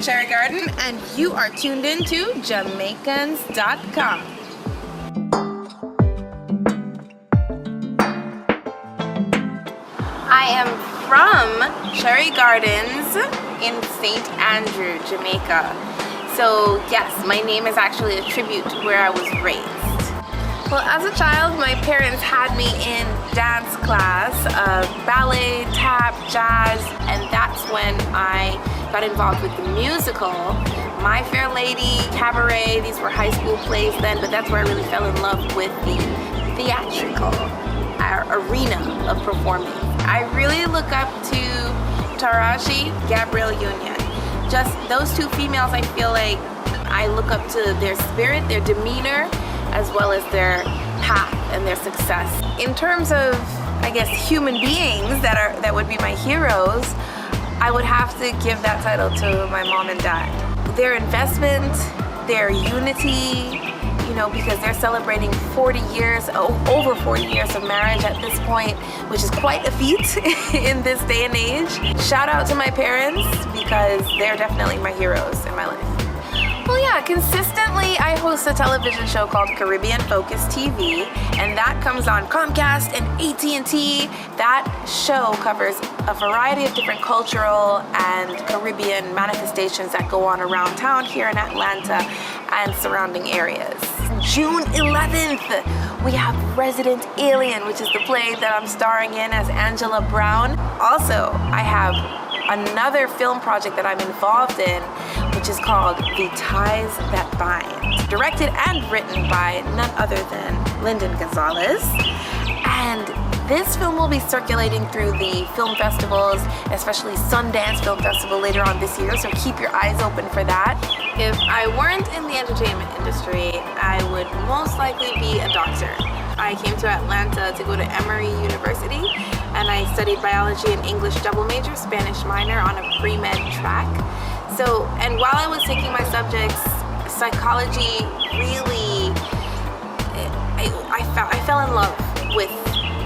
Cherrie Garden, and you are tuned in to Jamaicans.com. I am from Cherrie Gardens in St. Andrew, Jamaica. So yes, my name is actually a tribute to where I was raised. Well, as a child, my parents had me in dance class, ballet, tap, jazz, and that's when I got involved with the musical. My Fair Lady, Cabaret, these were high school plays then, but that's where I really fell in love with the theatrical arena of performing. I really look up to Taraji, Gabrielle Union. Just those two females, I feel like I look up to their spirit, their demeanor, as well as their path and their success. In terms of, I guess, human beings that would be my heroes, I would have to give that title to my mom and dad. Their investment, their unity, you know, because they're celebrating 40 years, over 40 years of marriage at this point, which is quite a feat in this day and age. Shout out to my parents because they're definitely my heroes in my life. Well, yeah, consistently I host a television show called Caribbean Focus TV, and that comes on Comcast and AT&T. That show covers a variety of different cultural and Caribbean manifestations that go on around town here in Atlanta and surrounding areas. June 11th, we have Resident Alien, which is the play that I'm starring in as Angela Brown. Also, I have another film project that I'm involved in, which is called The Ties That Bind, directed and written by none other than Lyndon Gonzalez. And this film will be circulating through the film festivals, especially Sundance Film Festival later on this year, so keep your eyes open for that. If I weren't in the entertainment industry, I would most likely be a doctor. I came to Atlanta to go to Emory University, and I studied biology and English double major, Spanish minor on a pre-med track. So, and while I was taking my subjects, psychology really, I fell in love with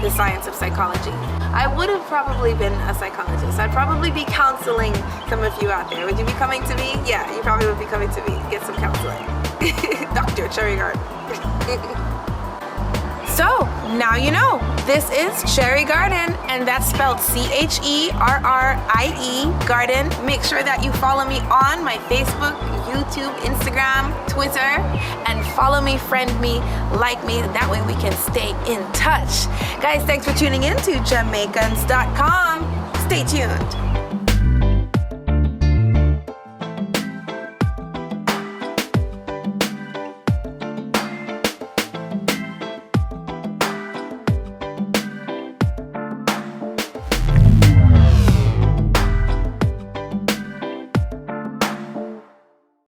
the science of psychology. I would have probably been a psychologist. I'd probably be counseling some of you out there. Would you be coming to me? Yeah, you probably would be coming to me. Get some counseling. Dr. Cherrie Garden. So, now you know, this is Cherrie Garden, and that's spelled Cherrie Garden. Make sure that you follow me on my Facebook, YouTube, Instagram, Twitter, and follow me, friend me, like me. That way we can stay in touch. Guys, thanks for tuning in to Jamaicans.com. Stay tuned.